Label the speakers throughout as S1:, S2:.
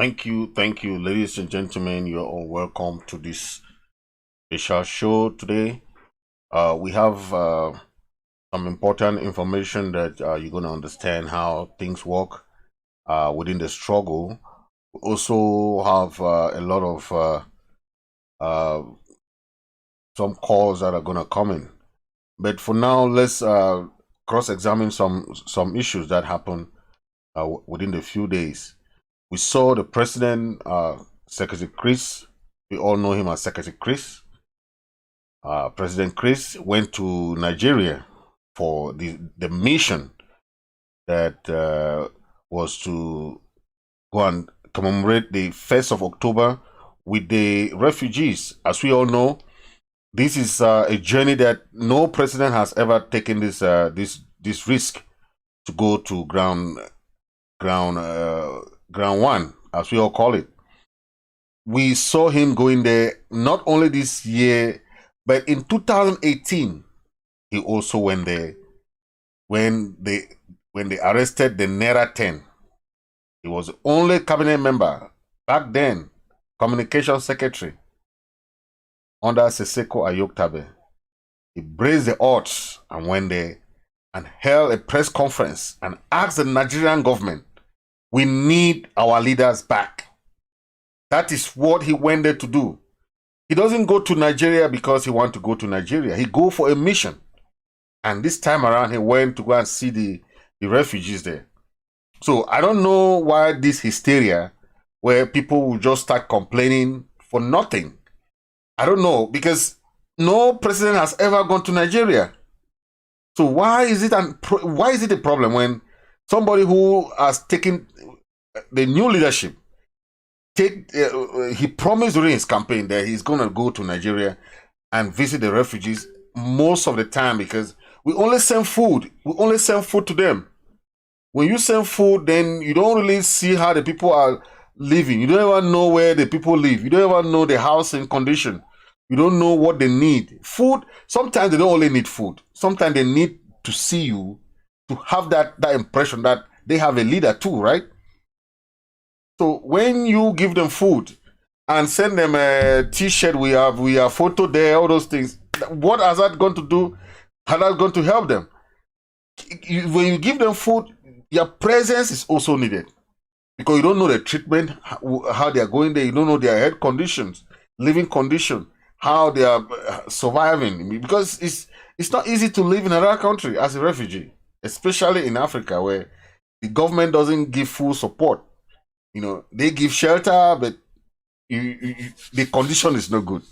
S1: Thank you, ladies and gentlemen. You're all welcome to this special show today. We have some important information that you're going to understand how things work within the struggle. We also have a lot of uh, some calls that are going to come in. But for now, let's cross-examine some issues that happened within the few days. We saw the president, Secretary Chris. We all know him as Secretary Chris. President Chris went to Nigeria for the mission that was to go and commemorate the 1st of October with the refugees. As we all know, this is a journey that no president has ever taken this risk to go to ground one, as we all call it. We saw him going there not only this year, but in 2018, he also went there when they arrested the NERA 10. He was the only cabinet member back then, communication secretary under Seseko Ayoktabe. He braved the odds and went there and held a press conference and asked the Nigerian government, we need our leaders back. That is what he went there to do. He doesn't go to Nigeria because he wants to go to Nigeria. He go for a mission. And this time around, he went to go and see the refugees there. So I don't know why this hysteria where people will just start complaining for nothing. I don't know, because no president has ever gone to Nigeria. So why is it a problem when somebody who has taken the new leadership, he promised during his campaign that he's going to go to Nigeria and visit the refugees most of the time, because we only send food. We only send food to them. When you send food, then you don't really see how the people are living. You don't ever know where the people live. You don't ever know the housing condition. You don't know what they need. Food, sometimes they don't only need food. Sometimes they need to see you to have that impression that they have a leader too, right? So when you give them food and send them a t-shirt, we have photo there, all those things, what has that going to do? How that's going to help them? When you give them food, your presence is also needed, because you don't know the treatment, how they are going there. You don't know their health conditions, living condition, how they are surviving, because it's not easy to live in another country as a refugee, especially in Africa, where the government doesn't give full support. You know, they give shelter, but the condition is not good.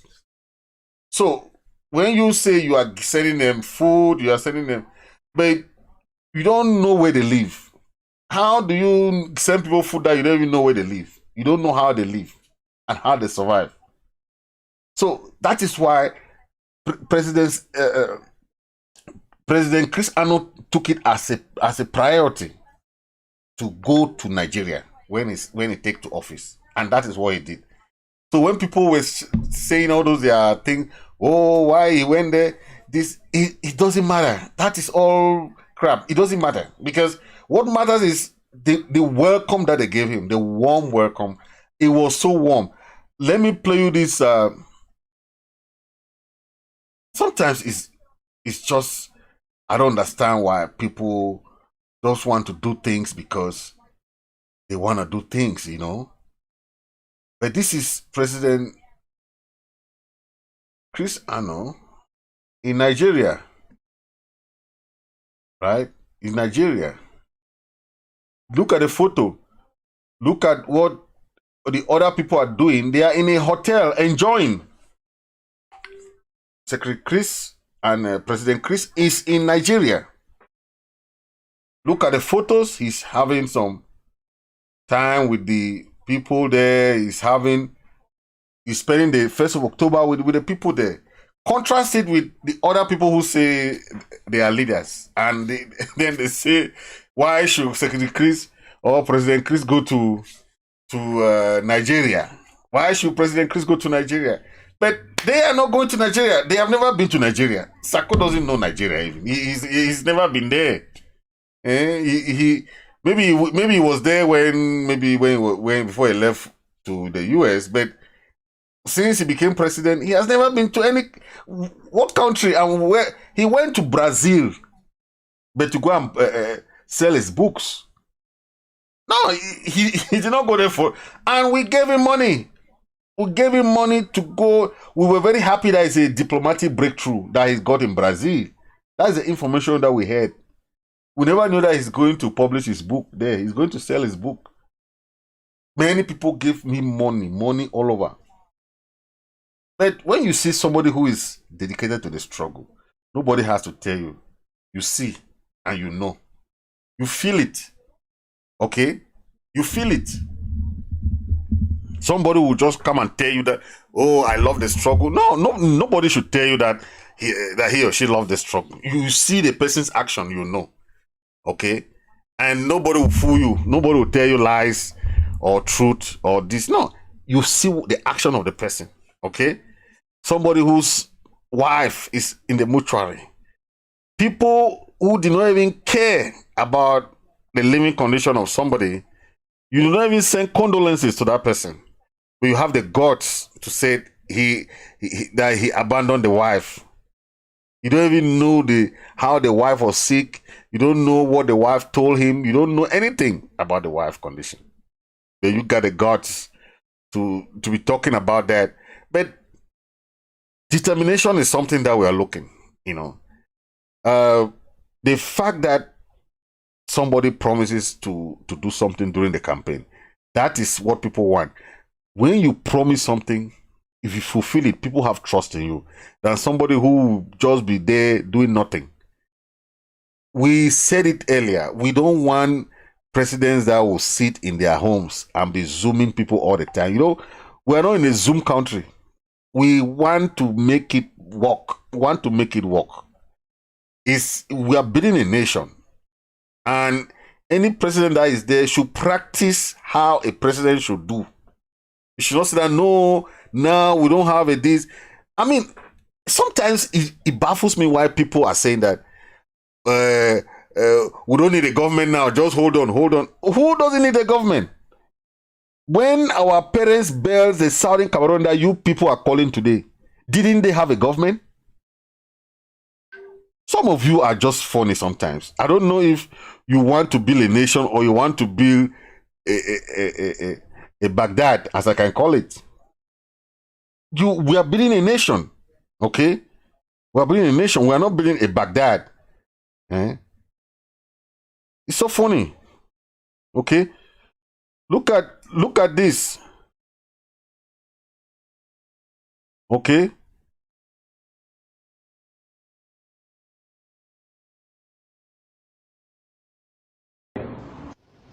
S1: So when you say you are sending them food, you are sending them, but you don't know where they live. How do you send people food that you don't even know where they live? You don't know how they live and how they survive. So that is why President Chris Ano took it as a priority to go to Nigeria when he take to office, and that is what he did. So when people were saying all those things, oh, why he went there, it doesn't matter. That is all crap. It doesn't matter, because what matters is the welcome that they gave him, the warm welcome. It was so warm. Let me play you this. Sometimes it's just, I don't understand why people just want to do things because they want to do things, you know. But this is President Chris Ano in Nigeria, right? In Nigeria. Look at the photo. Look at what the other people are doing. They are in a hotel enjoying. Secretary Chris and President Chris is in Nigeria. Look at the photos. He's having some time with the people there. He's spending the 1st of October with the people there. Contrast it with the other people who say they are leaders, and then they say, why should Secretary Chris or President Chris go to Nigeria? Why should President Chris go to Nigeria? But they are not going to Nigeria. They have never been to Nigeria. Sako doesn't know Nigeria even. He's never been there. maybe he was there when before he left to the US, but since he became president, he has never been to any what country and where. He went to Brazil, but to go and sell his books. No, he did not go there for, and we gave him money. We gave him money to go. We were very happy that it's a diplomatic breakthrough that he's got in Brazil. That's the information that we had. We never knew that he's going to publish his book there. He's going to sell his book. Many people give me money all over. But when you see somebody who is dedicated to the struggle, nobody has to tell you. You see and you know. You feel it. Okay? You feel it. Somebody will just come and tell you that, oh, I love the struggle. No, nobody should tell you that he or she loves the struggle. You see the person's action, you know. Okay? And nobody will fool you. Nobody will tell you lies or truth or this. No. You see the action of the person. Okay? Somebody whose wife is in the mortuary. People who do not even care about the living condition of somebody. You do not even send condolences to that person. But you have the guts to say that he abandoned the wife. You don't even know how the wife was sick. You don't know what the wife told him. You don't know anything about the wife's condition. But you got the guts to be talking about that. But determination is something that we are looking, you know. The fact that somebody promises to do something during the campaign, that is what people want. When you promise something, if you fulfill it, people have trust in you than somebody who will just be there doing nothing. We said it earlier. We don't want presidents that will sit in their homes and be zooming people all the time. You know, we're not in a Zoom country. We want to make it work. We are building a nation. And any president that is there should practice how a president should do. You should not say that, no, we don't have a this. I mean, sometimes it baffles me why people are saying that we don't need a government now. Just hold on. Who doesn't need a government? When our parents built the southern Cameroon that you people are calling today, didn't they have a government? Some of you are just funny sometimes. I don't know if you want to build a nation or you want to build a Baghdad, as I can call it. We are building a nation, okay? We are building a nation. We are not building a Baghdad. It's so funny, okay? Look at this, okay?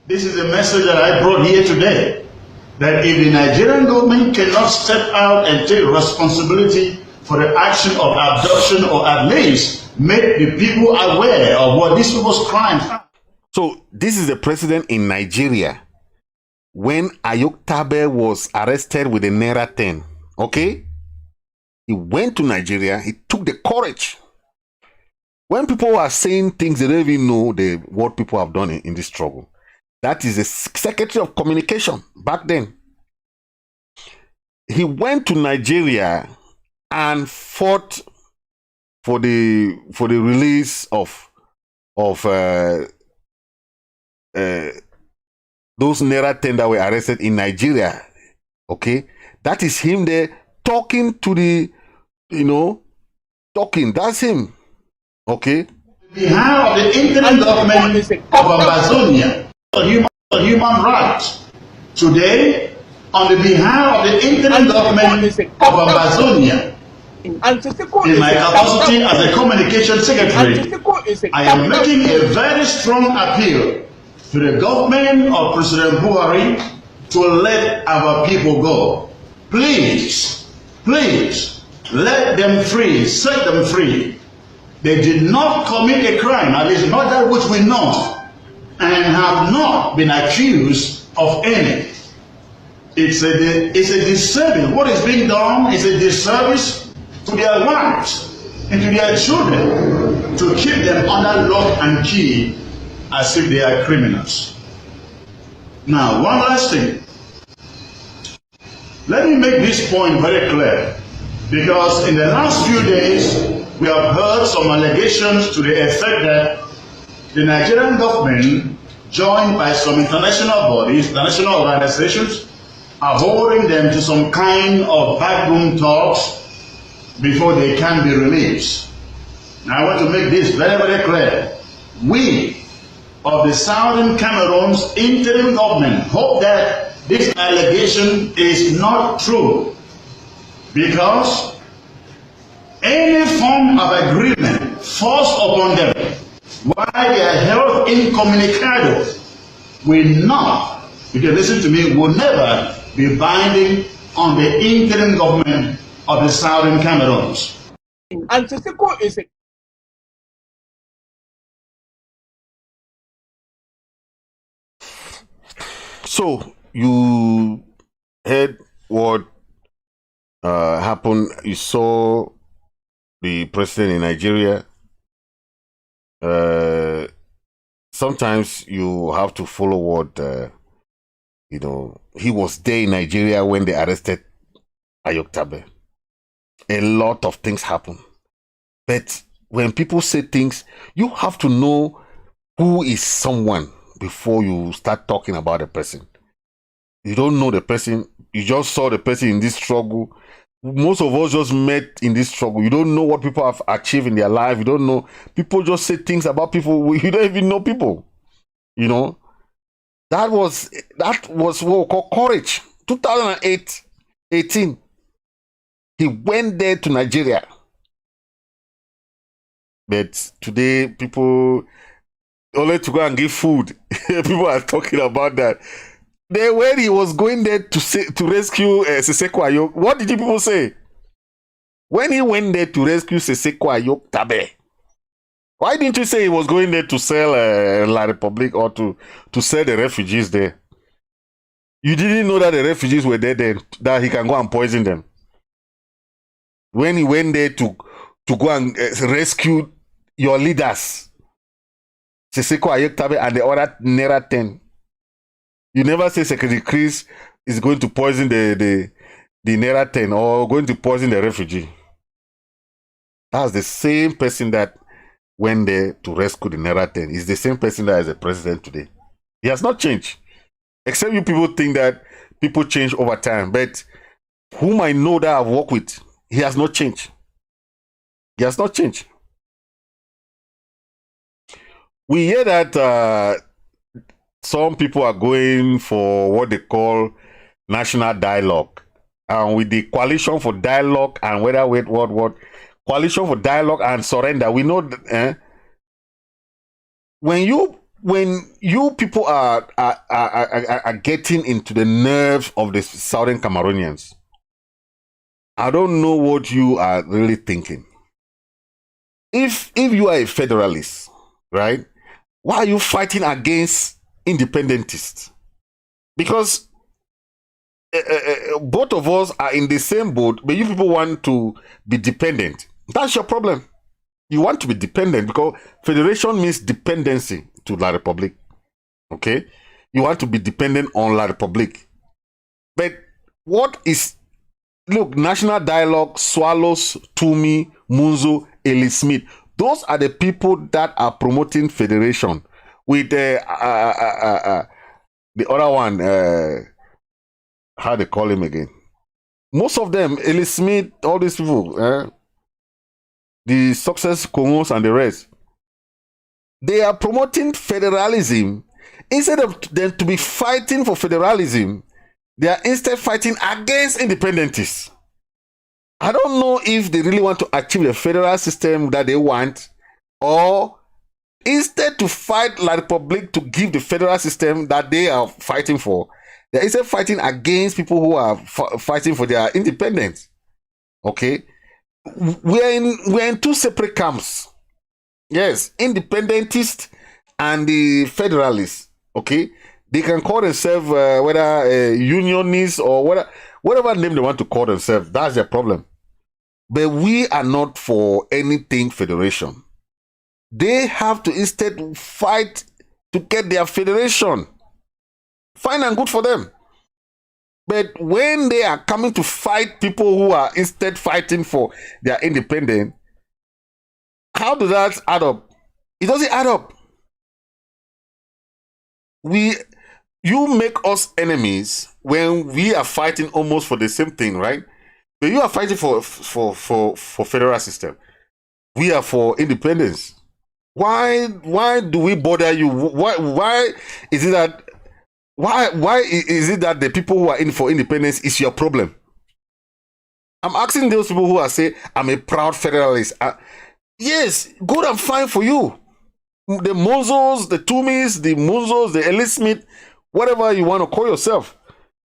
S2: This is a message that I brought here today, that if the Nigerian government cannot step out and take responsibility for the action of abduction, or at least make the people aware of what these people's crimes are.
S1: So this is the president in Nigeria when Ayok Tabe was arrested with the NERA 10, okay? He went to Nigeria, he took the courage. When people are saying things, they don't even know what people have done in this struggle. That is the Secretary of Communication back then. He went to Nigeria and fought for the release of those NERA 10 that were arrested in Nigeria. Okay, that is him there talking to the, talking. That's him. Okay.
S2: Behind the interim government of Ambazonia. Human rights. Today, on the behalf of the interim government of Ambazonia, in my capacity as a communication secretary, I am making a very strong appeal to the government of President Buhari to let our people go. Please, let them free, set them free. They did not commit a crime, at least not that which we know, and have not been accused of any. It's a disservice. What is being done is a disservice to their wives and to their children, to keep them under lock and key as if they are criminals. Now, one last thing. Let me make this point very clear, because in the last few days, we have heard some allegations to the effect that the Nigerian government, joined by some international bodies, international organizations, are holding them to some kind of backroom talks before they can be released. Now, I want to make this very, very clear. We of the Southern Cameroon's interim government hope that this allegation is not true, because any form of agreement forced upon them while they are held incommunicado will not, you can listen to me, will never be binding on the interim government of the Southern Cameroons.
S3: And Siseko is a
S1: So you heard what happened. You saw the president in Nigeria. Sometimes you have to follow what he was there in Nigeria when they arrested Ayoktabe. A lot of things happen, but when people say things, you have to know who is someone before you start talking about the person. You don't know the person. You just saw the person in this struggle. Most of us just met in this struggle. You don't know what people have achieved in their life. You don't know. People just say things about people. You don't even know people. You know, that was what we call courage. 2018, he went there to Nigeria. But today, people only to go and give food. People are talking about that. When he was going there to rescue Siseko Ayok, what did people say? When he went there to rescue Siseko Ayok Tabe, why didn't you say he was going there to sell La Republique or to sell the refugees there? You didn't know that the refugees were there then, that he can go and poison them. When he went there to go and rescue your leaders, Siseko Ayok Tabe and the other NERA 10. You never say Secretary Chris is going to poison the NERA 10 or going to poison the refugee. That's the same person that went there to rescue the NERA 10. Is the same person that is the president today. He has not changed. Except you people think that people change over time. But whom I know that I've worked with, he has not changed. He has not changed. We hear that some people are going for what they call national dialogue. And with the coalition for dialogue and what coalition for dialogue and surrender, we know that, when you people are getting into the nerves of the Southern Cameroonians, I don't know what you are really thinking. If you are a federalist, right? Why are you fighting against independentists? Because both of us are in the same boat, but you people want to be dependent. That's your problem. You want to be dependent because federation means dependency to La Republique. Okay? You want to be dependent on La Republique. But what is, look, national dialogue, Swallows, Tumi, Munzo, Eli Smith, those are the people that are promoting federation. With the other one, how they call him again? Most of them, Eli Smith, all these people, the Success Congos and the rest, they are promoting federalism. Instead of them to be fighting for federalism, they are instead fighting against independentists. I don't know if they really want to achieve the federal system that they want, or instead to fight La Republique to give the federal system that they are fighting for, they're instead fighting against people who are fighting for their independence. Okay? We're in two separate camps. Yes, independentists and the federalists. Okay? They can call themselves whether unionists or whatever name they want to call themselves. That's their problem. But we are not for anything federation. They have to instead fight to get their federation. Fine and good for them. But when they are coming to fight people who are instead fighting for their independence, how does that add up? It doesn't add up. You make us enemies when we are fighting almost for the same thing, right? But you are fighting for federal system. We are for independence. Why do we bother you? Why is it that the people who are in for independence is your problem? I'm asking those people who are saying I'm a proud federalist. Yes, good and fine for you. The Mozos, the Tumis, the Mozos, the Ellie Smith, whatever you want to call yourself.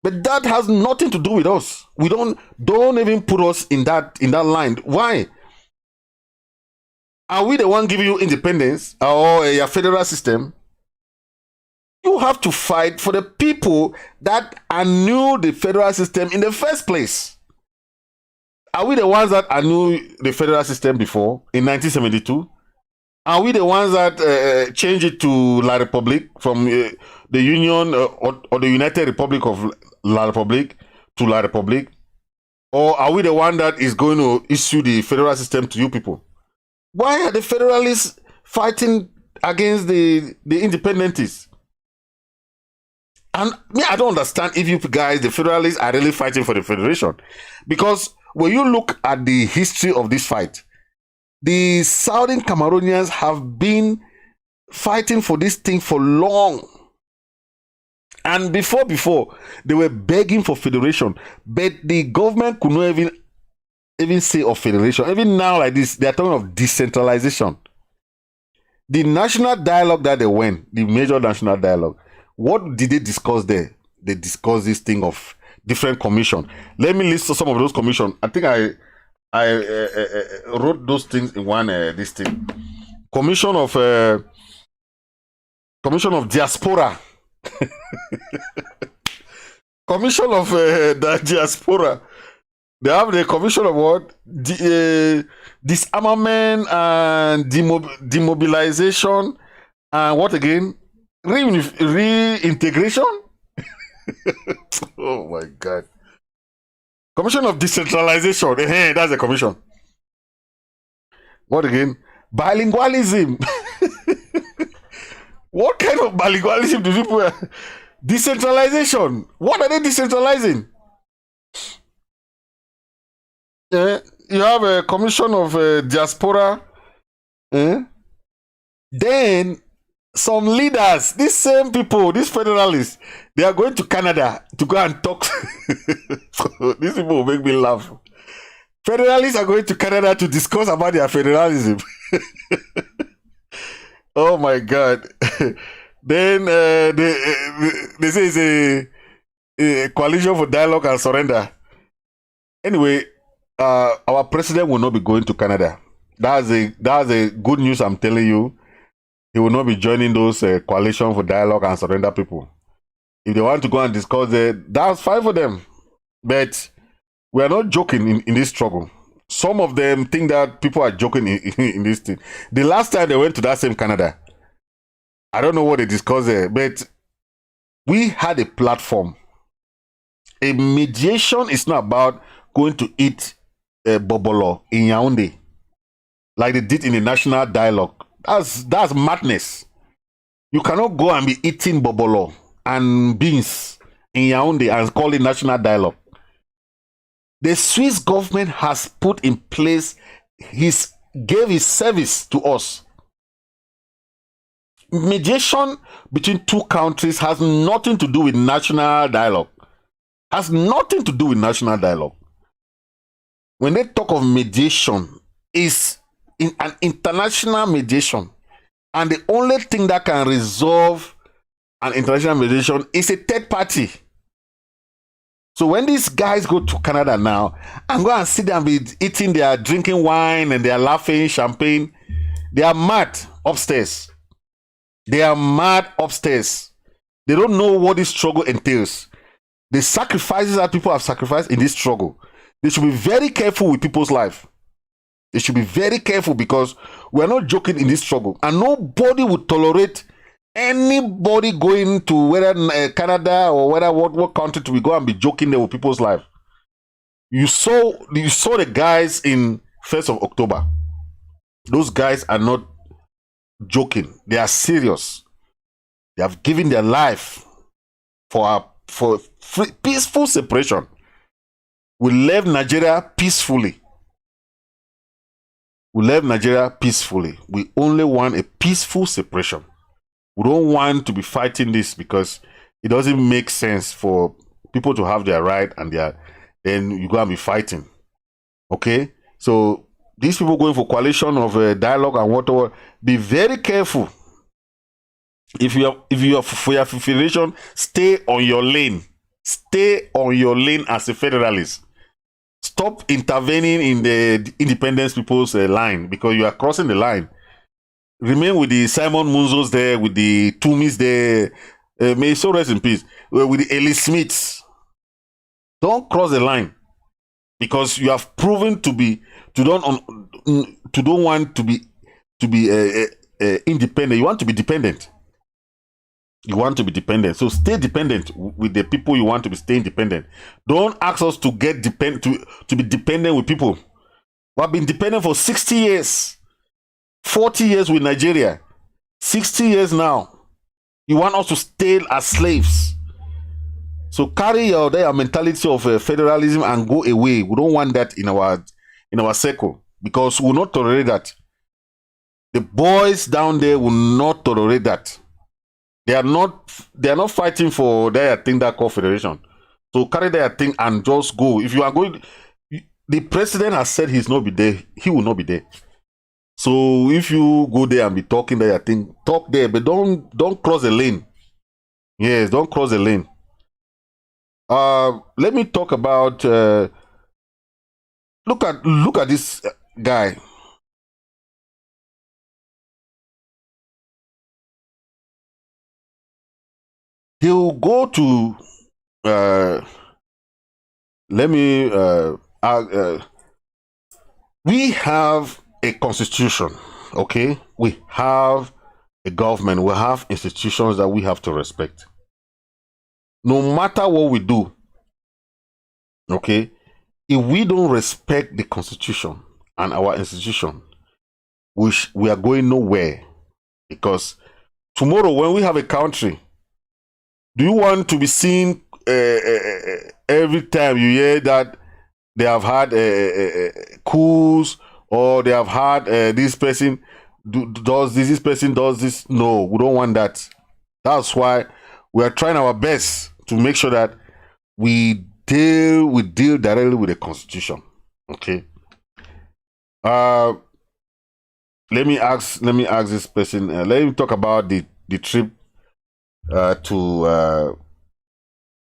S1: But that has nothing to do with us. We don't even put us in that line. Why? Are we the one giving you independence or a federal system? You have to fight for the people that knew the federal system in the first place. Are we the ones that knew the federal system before in 1972? Are we the ones that changed it to La Republique from the Union or the United Republic of La Republique to La Republique? Or are we the one that is going to issue the federal system to you people? Why are the federalists fighting against the independentists? And me, I don't understand if you guys, the federalists, are really fighting for the federation. Because when you look at the history of this fight, the Southern Cameroonians have been fighting for this thing for long. And before, they were begging for federation. But the government could not even say of federation. Even now like this, they are talking of decentralization. The national dialogue that they went, the major national dialogue, what did they discuss there? They discussed this thing of different commission. Let me list some of those commission. I think I wrote those things in one this thing. Commission of diaspora. Commission of the diaspora. They have the commission of what? Disarmament and demobilization and what again? Reintegration? Oh my God. Commission of decentralization. Hey, that's the commission. What again? Bilingualism. What kind of bilingualism do people have? Decentralization. What are they decentralizing? You have a commission of diaspora. Then some leaders, these same people, these federalists, they are going to Canada to go and talk. These people will make me laugh. Federalists are going to Canada to discuss about their federalism. Oh my God. Then they say it's a coalition for dialogue and surrender. Anyway, our president will not be going to Canada. That's a good news I'm telling you. He will not be joining those coalition for dialogue and surrender people. If they want to go and discuss it, that's fine for them. But we are not joking in this struggle. Some of them think that people are joking in this thing. The last time they went to that same Canada, I don't know what they discussed there, but we had a platform. A mediation is not about going to eat bobolo in Yaoundé, like they did in the national dialogue. That's madness. You cannot go and be eating bobolo and beans in Yaoundé and call it national dialogue. The Swiss government has put in place gave his service to us. Mediation between two countries has nothing to do with national dialogue. Has nothing to do with national dialogue. When they talk of mediation, it's in an international mediation. And the only thing that can resolve an international mediation is a third party. So when these guys go to Canada now and go and sit there and be eating their drinking wine and they are laughing champagne, they are mad upstairs. They are mad upstairs. They don't know what this struggle entails. The sacrifices that people have sacrificed in this struggle. They should be very careful with people's life. They should be very careful because we're not joking in this struggle. And nobody would tolerate Anybody going to whether Canada or whether what country to we go and be joking there with people's life. You saw the guys in 1st of October. Those guys are not joking. They are serious. They have given their life for peaceful separation. We left Nigeria peacefully. We left Nigeria peacefully. We only want a peaceful separation. We don't want to be fighting this because it doesn't make sense for people to have their right and then you go and be fighting. Okay? So these people going for coalition of dialogue and whatever, be very careful. If you are for your federation, stay on your lane. Stay on your lane as a federalist. Stop intervening in the independence people's line because you are crossing the line. Remain with the Simon Munzos there, with the Tumis there. May so rest in peace. With the Ellie Smiths. Don't cross the line because you have proven to don't want to be independent. You want to be dependent. You want to be dependent. So stay dependent with the people you want to be stay independent. Don't ask us to get to be dependent with people. We have been dependent for 60 years. 40 years with Nigeria. 60 years now. You want us to stay as slaves. So carry your mentality of federalism and go away. We don't want that in our circle because we will not tolerate that. The boys down there will not tolerate that. They are not fighting for their thing that called federation. So carry their thing and just go. If you are going, the president has said he's not be there. He will not be there. So if you go there and be talking their thing, talk there, but don't cross the lane. Yes, don't cross the lane. Let me talk about. Look at this guy. He'll go to. We have a constitution, okay? We have a government. We have institutions that we have to respect. No matter what we do, okay? If we don't respect the constitution and our institution, we are going nowhere. Because tomorrow, when we have a country, do you want to be seen every time you hear that they have had coups or they have had this person does this, this person does this? No, we don't want that. That's why we are trying our best to make sure that we deal directly with the constitution. Okay. Let me ask this person. Let him talk about the trip to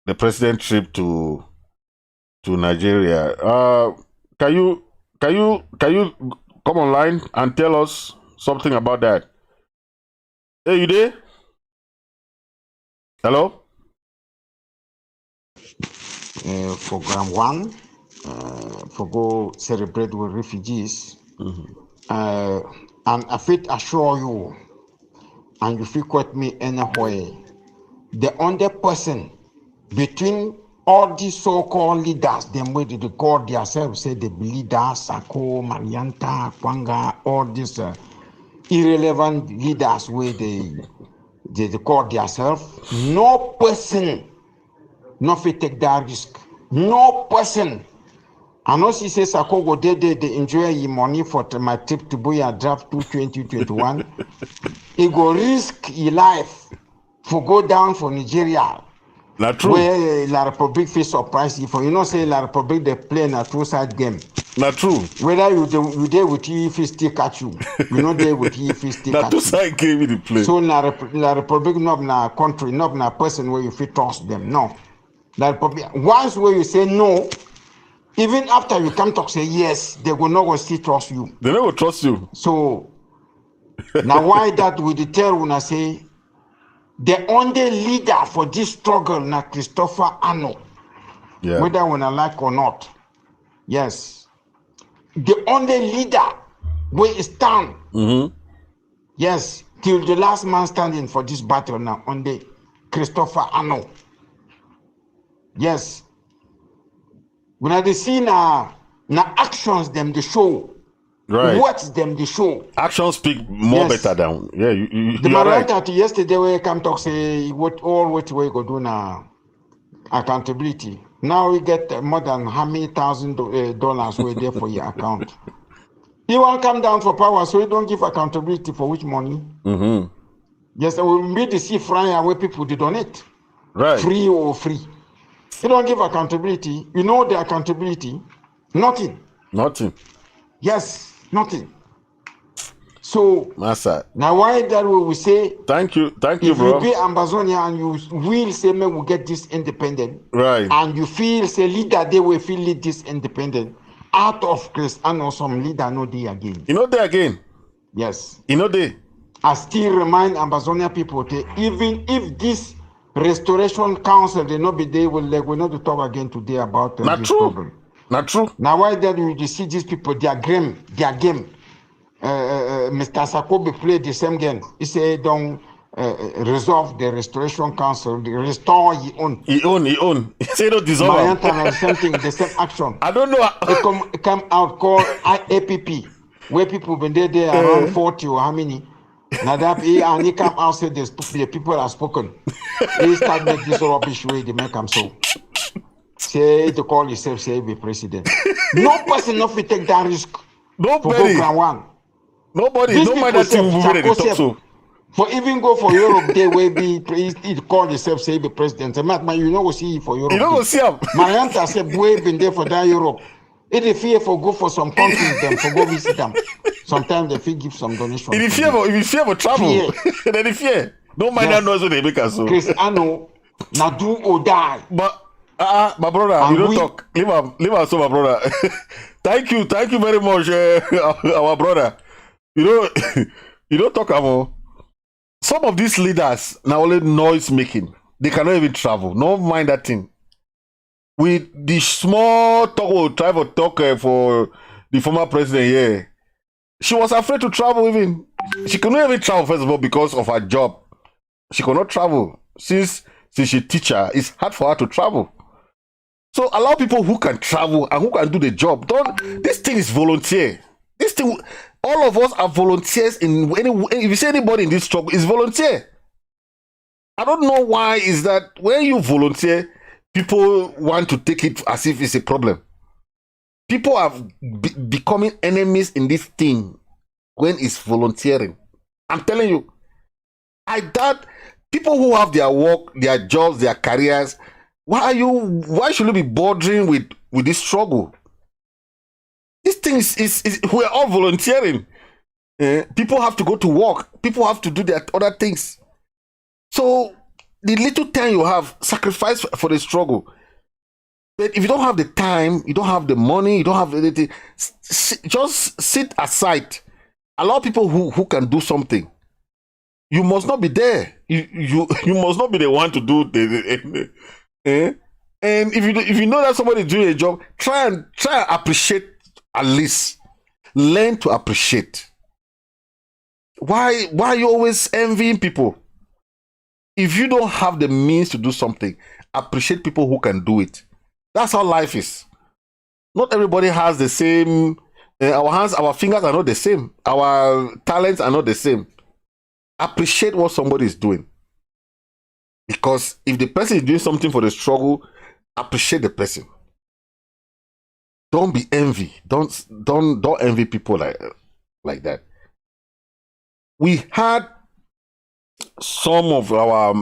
S1: the president trip to Nigeria. Can you come online and tell us something about that? Hey, you there? Hello?
S4: Program 1 for go celebrate with refugees. And I fit assure you, and you fit quote me anywhere, the only person between all these so-called leaders, them way they call themselves, say the leaders, Sako, Marianta, Kwanga, all these irrelevant leaders where they call themselves, no person no fit take that risk. No person. I know she says Sako go they enjoy your money for my trip to Boya draft 2021. He go risk his life for go down for Nigeria.
S1: Not true.
S4: Where La Republic face surprise you for say La Republic they play a two-side game.
S1: Not true.
S4: Whether you there with you if he still catch you, there with you if he still catch you.
S1: Two-side game in the play.
S4: So La Republic not na country, not na person where you fit trust them. No. La Republic once where you say no, even after you come talk say yes, they will not go still trust you.
S1: They never trust you.
S4: So now why that we tell when I say the only leader for this struggle na Christopher Ano.
S1: Yeah.
S4: Whether when I like or not. Yes. The only leader where he stand.
S1: Mm-hmm.
S4: Yes. till the last man standing for this battle now on the Christopher Arnold. Yes. When I see now actions them the show.
S1: Right.
S4: What's them the show?
S1: Actions speak more better than
S4: the
S1: you are right.
S4: Yesterday we come talk say what we go do now accountability. Now we get more than how many $1,000 were there for your account. He won't come down for power, so he don't give accountability for which money. Yes, we made the see fryer where people they donate.
S1: Right.
S4: Free or free. He don't give accountability. You know the accountability? Nothing.
S1: Nothing.
S4: Yes, nothing. So
S1: Master.
S4: Now why that we will say
S1: thank you, bro.
S4: If you be Ambazonia and you will say me we get this independent,
S1: right?
S4: And you feel say leader they will feel lead this independent out of Chris and some leader no day again.
S1: You know they again?
S4: Yes.
S1: You know they.
S4: I still remind Ambazonia people that even if this restoration council they not be there, we not to talk again today about
S1: not
S4: this
S1: true.
S4: problem.
S1: Not true.
S4: Now why that you see these people their game. Mr. Sakobi played the same game. He said don't resolve the restoration council, restore he own.
S1: He own. He said don't dissolve.
S4: The same thing, the same action.
S1: I don't know.
S4: It come out called IAPP, where people been there around 40 or how many. Now that and he come out say the people are spoken. He start make this rubbish way they make them so. Say to call yourself say be president. No person not fit take that risk.
S1: Nobody. Nobody. No matter that
S4: for even go for Europe, they will be he call himself say be president. Man, you know go see for Europe.
S1: You don't go see him.
S4: Marianta said boy been there for that Europe. If they fear for go for some countries, them for go visit them. Sometimes they feel give some donation.
S1: If you fear for travel, then they fear. No matter knows what they make us so.
S4: Chris, I know. Now do or die.
S1: But my brother, and you don't talk. Leave us so, my brother. Thank you very much, our brother. You don't talk about some of these leaders now only noise making. They cannot even travel. No mind that thing. With the small talk we'll try to talk for the former president here. She was afraid to travel even. She could not even travel first of all because of her job. She could not travel. Since she's a teacher, it's hard for her to travel. So allow people who can travel and who can do the job. This thing is volunteer. This thing, all of us are volunteers in any. If you see anybody in this struggle, it's volunteer. I don't know why is that when you volunteer, people want to take it as if it's a problem. People are becoming enemies in this thing when it's volunteering. I'm telling you, I doubt people who have their work, their jobs, their careers. Why should you be bothering with this struggle? This thing is we're all volunteering. People have to go to work. People have to do their other things. So the little time you have, sacrifice for the struggle. But if you don't have the time, you don't have the money, you don't have anything, just sit aside. Allow people who can do something. You must not be there. You must not be the one to do the and if you know that somebody is doing a job, try and appreciate at least. Learn to appreciate. Why are you always envying people? If you don't have the means to do something, appreciate people who can do it. That's how life is. Not everybody has the same. Our hands, our fingers are not the same. Our talents are not the same. Appreciate what somebody is doing. Because if the person is doing something for the struggle, appreciate the person. Don't be envy. Don't envy people like that. We had some of our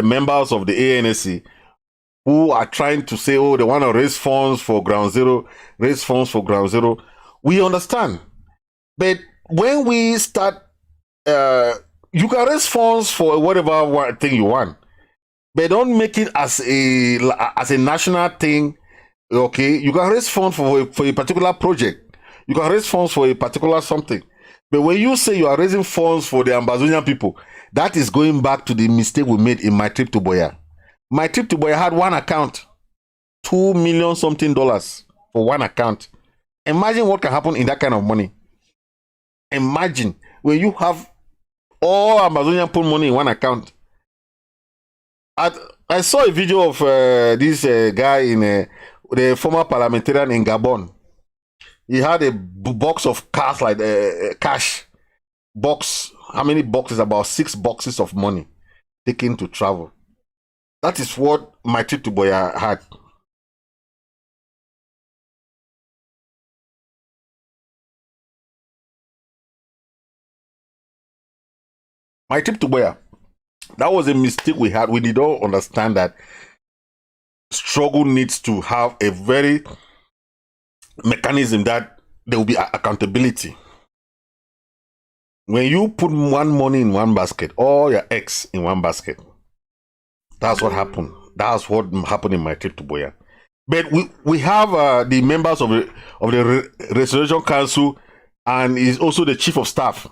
S1: members of the ANC who are trying to say, oh, they want to raise funds for Ground Zero, We understand. But when we start, you can raise funds for whatever thing you want. But don't make it as a national thing. Okay, you can raise funds for a particular project. You can raise funds for a particular something. But when you say you are raising funds for the Ambazonian people, that is going back to the mistake we made in my trip to Boya. My trip to Boya had one account, $2 million something for one account. Imagine what can happen in that kind of money. Imagine when you have all Amazonian put money in one account. I saw a video of this guy in the former parliamentarian in Gabon. He had a box of cash, like cash box. How many boxes? About 6 boxes of money taken to travel. That is what my trip to Boya had. My trip to Boya, that was a mistake we had. We did not understand that struggle needs to have a very mechanism that there will be accountability. When you put one money in one basket, all your eggs in one basket, that's what happened. That's what happened in my trip to Boya. But we have the members of the Restoration Council, and is also the chief of staff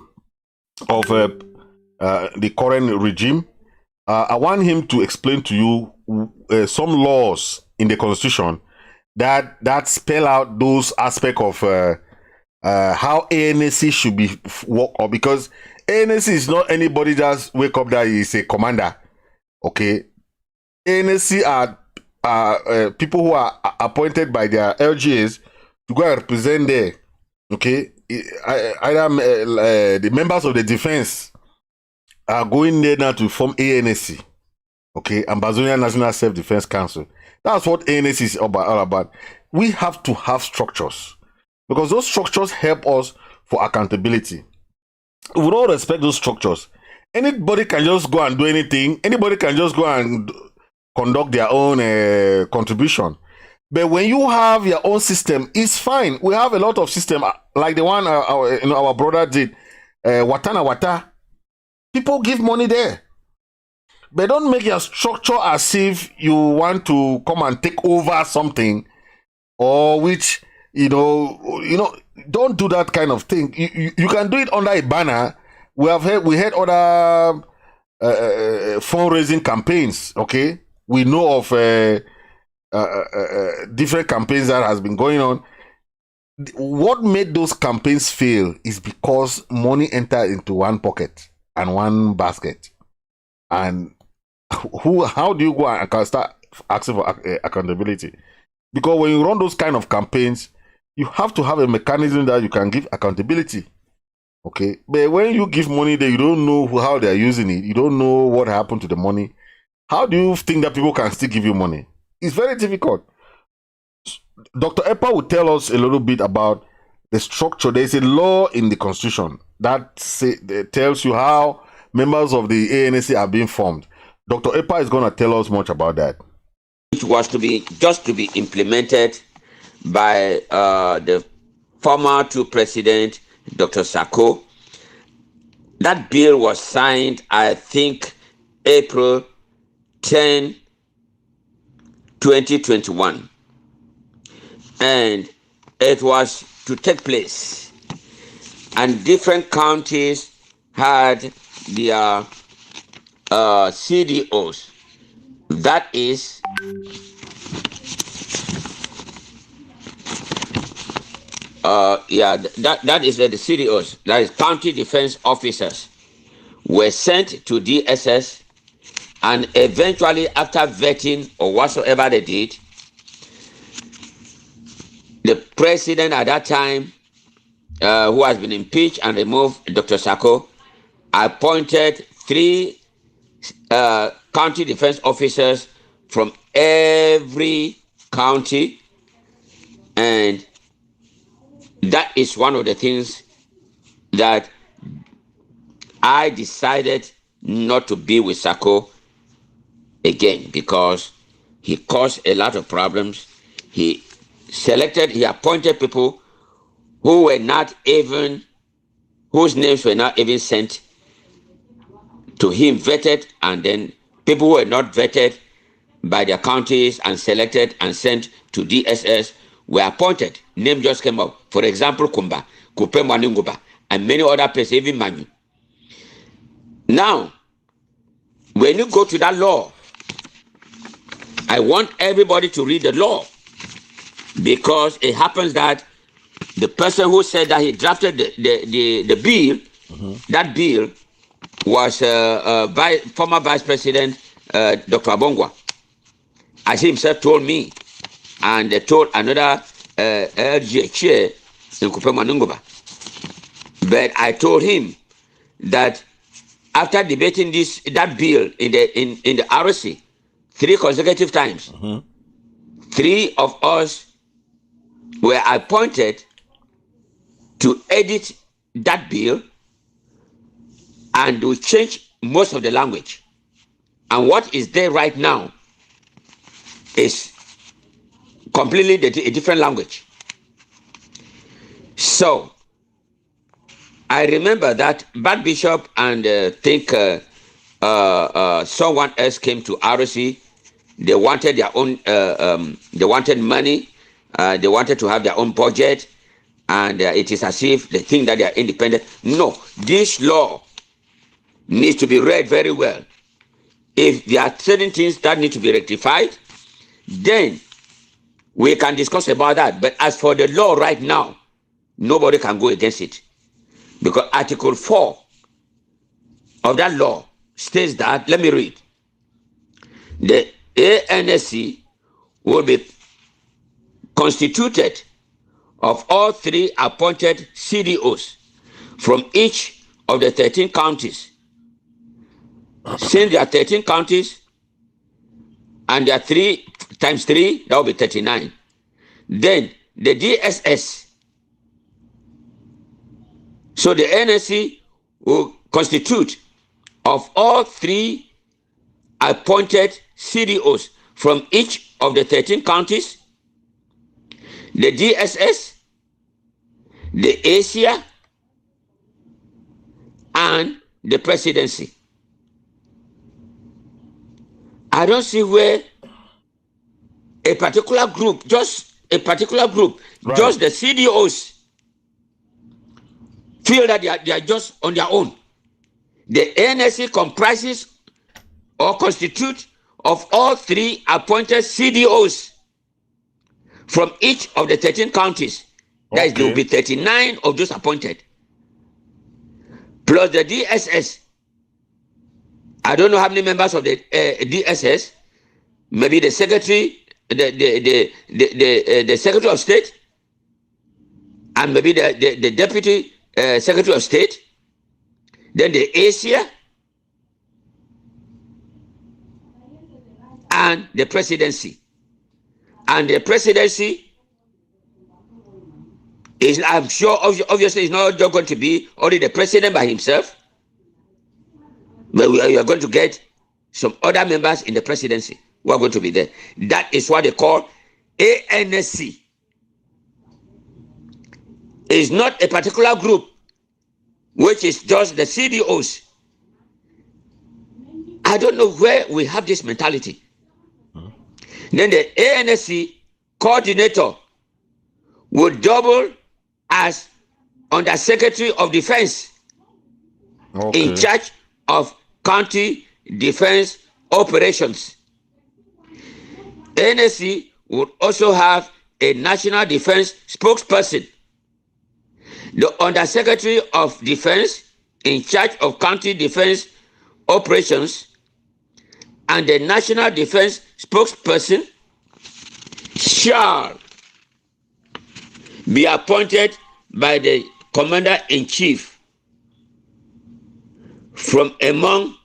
S1: of the current regime. I want him to explain to you some laws in the constitution that spell out those aspects of how ANC should be worked on, because ANC is not anybody just wake up that is a commander. Okay, ANC are people who are appointed by their LGAs to go and represent there. Okay, either the members of the defense are going there now to form ANC. Okay, Ambazonia National Self-Defense Council. That's what ANC is all about. We have to have structures, because those structures help us for accountability. If we don't respect those structures, anybody can just go and do anything. Anybody can just go and conduct their own contribution. But when you have your own system, it's fine. We have a lot of system like the one our brother did, Watana Wata. People give money there. But don't make your structure as if you want to come and take over something, or which, don't do that kind of thing. You can do it under a banner. We had other fundraising campaigns. Okay, we know of different campaigns that has been going on. What made those campaigns fail is because money entered into one pocket and one basket. And how do you go and start asking for accountability? Because when you run those kind of campaigns, you have to have a mechanism that you can give accountability. Okay, but when you give money there, you don't know how they are using it. You don't know what happened to the money. How do you think that people can still give you money? It's very difficult. Dr. Epa will tell us a little bit about the structure. There's a law in the constitution that tells you how members of the ANC are being formed. Dr. Epa is going to tell us much about that.
S5: It was to be implemented by the former two president, Dr. Sako. That bill was signed, I think, April 10, 2021. And it was to take place. And different counties had their CDOs. That is that is the CDOs, that is county defense officers, were sent to DSS, and eventually after vetting or whatsoever they did, the president at that time, who has been impeached and removed, Dr. Sako, appointed 3 county defense officers from every county, and that is one of the things that I decided not to be with Sako again, because he caused a lot of problems. He appointed people who were not even, whose names were not even sent to him, vetted, and then people who were not vetted by their counties and selected and sent to DSS were appointed. Name just came up. For example, Kumba, Kupe Mwanunguba, and many other places, even Manu. Now, when you go to that law, I want everybody to read the law, because it happens that the person who said that he drafted the bill, that bill was former Vice President Dr. Abongwa, as he himself told me, and told another LGA chair in Kupema Nunguba. But I told him that after debating that bill in the ROC 3 consecutive times, 3 of us were appointed to edit that bill and to change most of the language. And what is there right now is completely a different language. So I remember that Bad Bishop and think someone else came to ROC. They wanted their own, they wanted money, they wanted to have their own budget, and it is as if they think that they are independent. No, this law needs to be read very well. If there are certain things that need to be rectified, then we can discuss about that. But as for the law right now, nobody can go against it. Because Article 4 of that law states that, let me read, the ANSC will be constituted of all 3 appointed CDOs from each of the 13 counties. Since there are 13 counties and there are 3 times 3, that will be 39. Then the DSS. So the NSC will constitute of all 3 appointed CDOs from each of the 13 counties, the DSS, the ASIA, and the presidency. I don't see where a particular group, just a particular group,
S1: Right.
S5: just the CDOs, feel that they are just on their own. The NSC comprises or constitutes of all 3 appointed CDOs from each of the 13 counties. That is, there will be 39 of those appointed. Plus the DSS. I don't know how many members of the DSS, maybe the secretary, the Secretary of State, and maybe the Deputy Secretary of State, then the ASIA, and the presidency. And the presidency is, I'm sure, obviously, it's not just going to be only the president by himself, but we are going to get some other members in the presidency who are going to be there. That is what they call ANSC. It's not a particular group, which is just the CDOs. I don't know where we have this mentality. Then the ANSC coordinator will double as Under Secretary of Defense in charge of county defense operations. NSC would also have a national defense spokesperson. The Undersecretary of Defense in charge of county defense operations and the national defense spokesperson shall be appointed by the Commander-in-Chief from among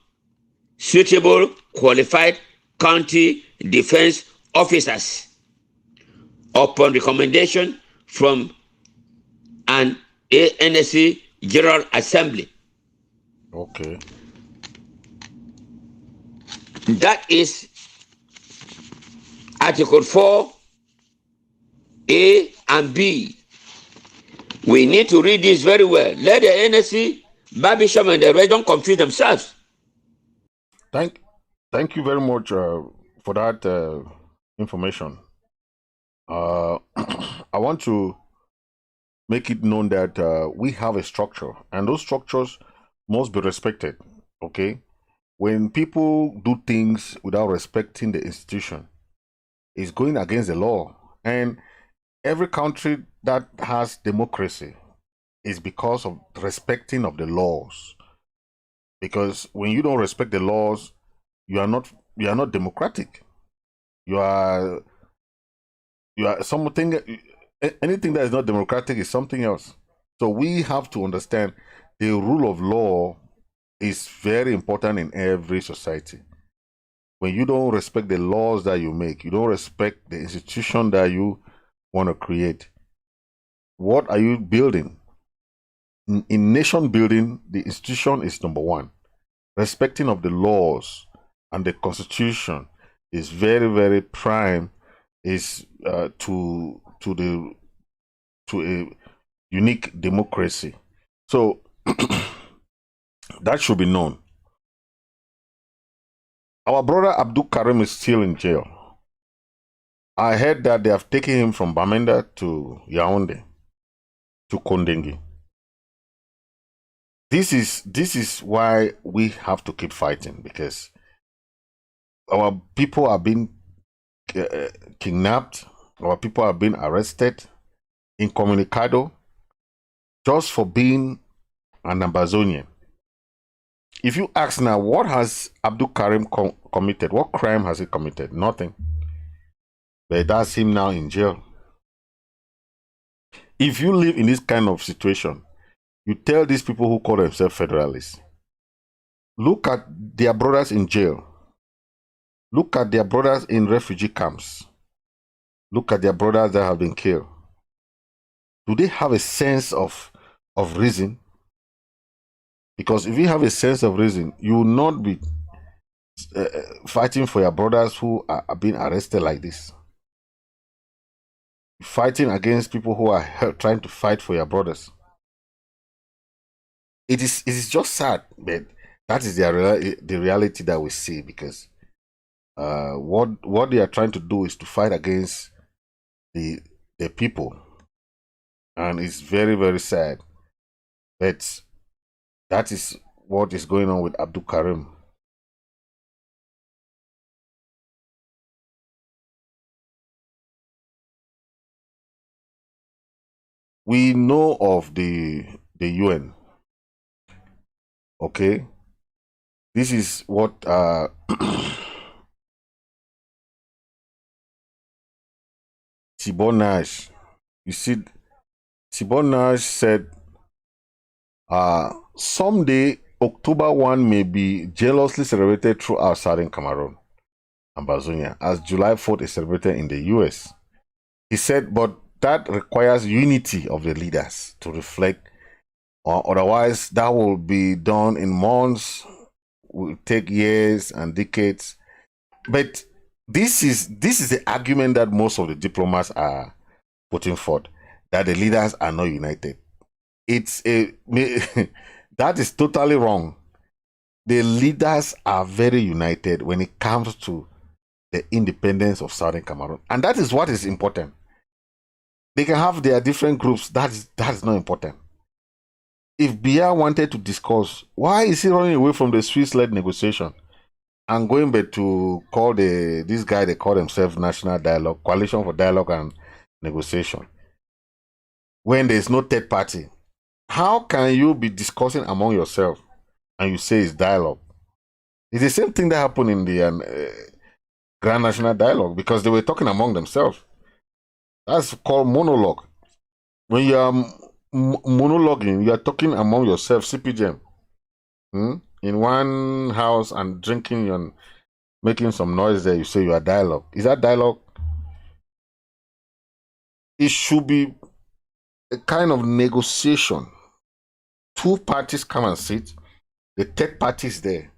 S5: suitable qualified county defense officers upon recommendation from an ANSC General Assembly.
S1: Okay.
S5: That is Article 4, A and B. We need to read this very well. Let the NSC, Babisham, and the rest don't confuse themselves.
S1: Thank you very much for that information. I want to make it known that we have a structure, and those structures must be respected. Okay, when people do things without respecting the institution, it's going against the law. And every country that has democracy is because of respecting of the laws. Because when you don't respect the laws, you are not democratic. You are something. Anything that is not democratic is something else. So we have to understand the rule of law is very important in every society. When you don't respect the laws that you make, you don't respect the institution that you want to create, what are you building? In nation building, the institution is number one. Respecting of the laws and the constitution is very, very prime, is to a unique democracy. So that should be known. Our brother Abdul Karim is still in jail. I heard that they have taken him from Bamenda to Yaoundé, to Kondengi. This is why we have to keep fighting, because our people are being kidnapped, our people are being arrested, incommunicado, just for being an Ambazonian. If you ask now, what has Abdul Karim committed? What crime has he committed? Nothing. But that's him now in jail. If you live in this kind of situation, you tell these people who call themselves federalists, look at their brothers in jail. Look at their brothers in refugee camps. Look at their brothers that have been killed. Do they have a sense of reason? Because if you have a sense of reason, you will not be fighting for your brothers who are being arrested like this. Fighting against people who are trying to fight for your brothers. It is just sad, but that is the reality that we see, because what they are trying to do is to fight against the people, and it's very, very sad. But that is what is going on with Abdul Karim. We know of the UN. Okay, this is what Nash. You see, Nash said, someday October 1 may be jealously celebrated throughout southern Cameroon, Ambazonia, as July 4th is celebrated in the US. He said, but that requires unity of the leaders to reflect, or otherwise that will be done in months, will take years and decades. But this is the argument that most of the diplomats are putting forth, that the leaders are not united. It's that is totally wrong. The leaders are very united when it comes to the independence of Southern Cameroon, and that is what is important. They can have their different groups. That is not important. If Biya wanted to discuss, why is he running away from the Swiss-led negotiation and going back to call this guy they call themselves National Dialogue, Coalition for Dialogue and Negotiation, when there's no third party? How can you be discussing among yourself and you say it's dialogue? It's the same thing that happened in the Grand National Dialogue, because they were talking among themselves. That's called monologue. When you are monologuing, you are talking among yourself, CPGM, in one house and drinking and making some noise there. You say you are dialogue. Is that dialogue? It should be a kind of negotiation. Two parties come and sit. The third party is there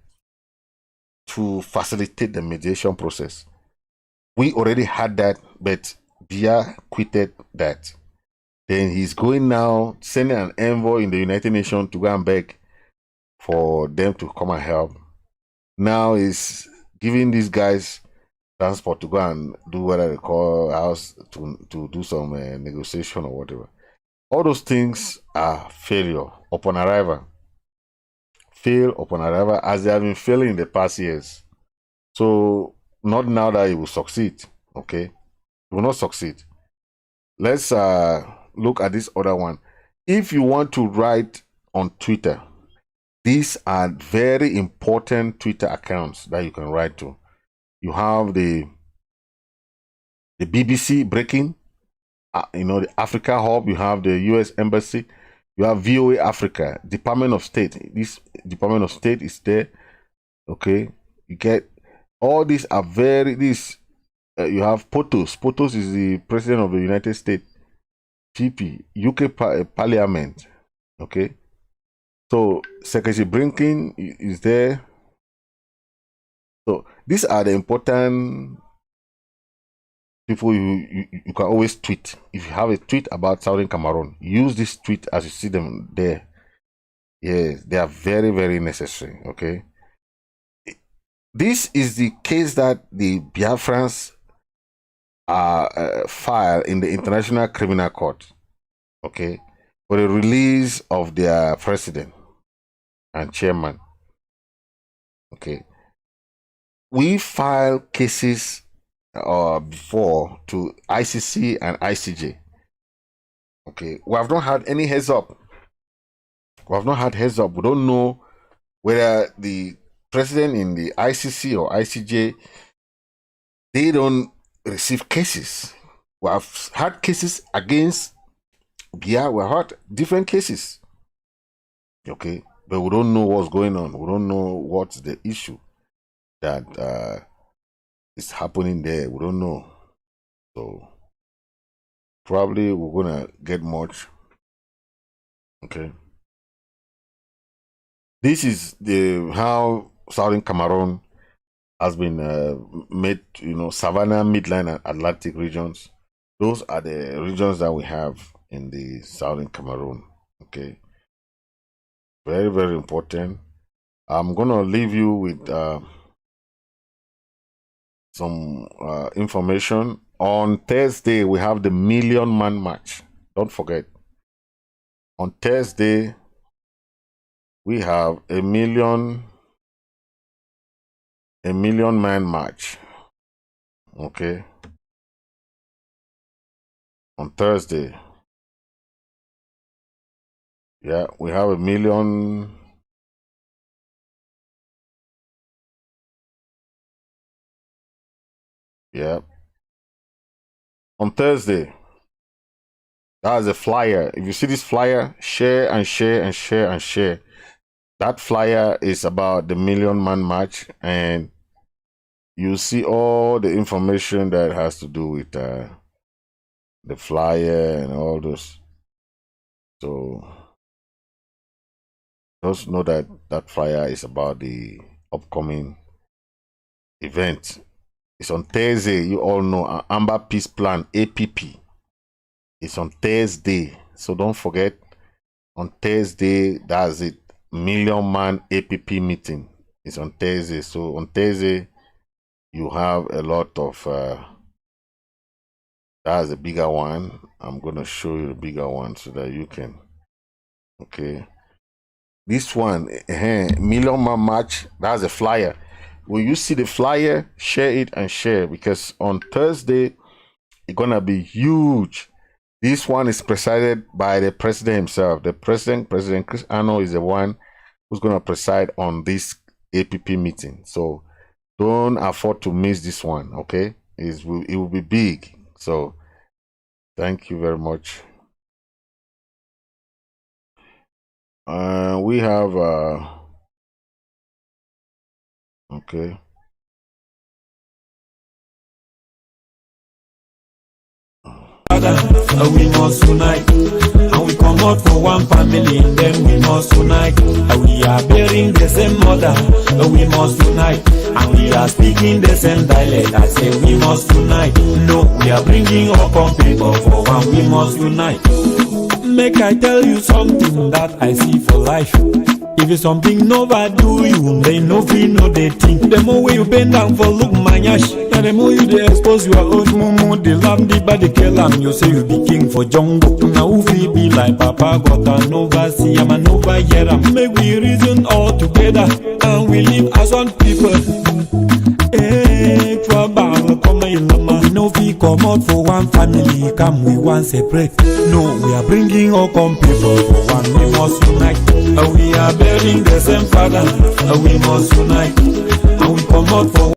S1: to facilitate the mediation process. We already had that, but Biya quitted that. Then he's going now, sending an envoy in the United Nations to go and beg for them to come and help. Now he's giving these guys transport to go and do what they call house to do some negotiation or whatever. All those things are failure upon arrival. Fail upon arrival, as they have been failing in the past years. So not now that he will succeed. Okay, he will not succeed. Let's look at this other one. If you want to write on Twitter, These are very important Twitter accounts that you can write to. You have the BBC breaking, the Africa Hub. You have the U.S. Embassy. You have VOA Africa, Department of State. This Department of State is there. Okay, you get all these are you have POTUS. POTUS is the President of the United States. GP, UK Parliament. Okay, so Secretary Brinken is there. So these are the important people you can always tweet. If you have a tweet about Southern Cameroon, use this tweet as you see them there. Yes, they are very, very necessary. Okay. This is the case that the Biafrans filed in the International Criminal Court. Okay, for the release of their president and chairman. Okay. We filed cases before to ICC and ICJ. Okay, we have not had any heads up. We have not had heads up. We don't know whether the president in the ICC or ICJ, they don't receive cases. We have had cases against Bia. We have had different cases. Okay, but we don't know what's going on. We don't know what's the issue that is happening there. We don't know. So probably we're gonna get much. Okay. This is how Southern Cameroon has been made, Savannah, Midland, and Atlantic regions. Those are the regions that we have in the Southern Cameroon. Okay. Very, very important. I'm gonna leave you with some information. On Thursday, we have the Million Man March. Don't forget. On Thursday, we have a million man march. Okay. On Thursday. Yeah, we have a million. Yeah. On Thursday. That's a flyer. If you see this flyer, share and share and share and share. That flyer is about the Million Man March, and you see all the information that has to do with the flyer and all those. So just know that that flyer is about the upcoming event. It's on Thursday. You all know Amber Peace Plan, APP. It's on Thursday. So don't forget, on Thursday, that's it. Million Man APP meeting. It's on Thursday. So on Thursday, you have a lot of, that's the bigger one. I'm going to show you the bigger one so that you can, okay. This one, Million Man March, that's a flyer. When you see the flyer, share it and share, because on Thursday, it's going to be huge. This one is presided by the president himself. The President Chris Ano, is the one who's going to preside on this APP meeting. So don't afford to miss this one, okay? It will be big. So thank you very much. We have, okay.
S6: We must unite, and we come out for one family, then we must unite. We are bearing the same mother, we must unite, and we are speaking the same dialect. I say we must unite. No, we are bringing all come people for one. We must unite. Make I tell you something that I see for life. If it's something nobody do you, they no feel no they think. The more way you bend down for look manyash, and the more you they expose your own mumu, the lamb, the body kill am. You say you be king for jungle. Now who feel be like Papa got an oversee, I'm an over here. Make we reason all together, and we live as one people. Hey, trouble come We no fit come out for one family, come we want separate. No, we are bringing all come people for one. We must unite. We are bearing the same father. We must unite. And we come out for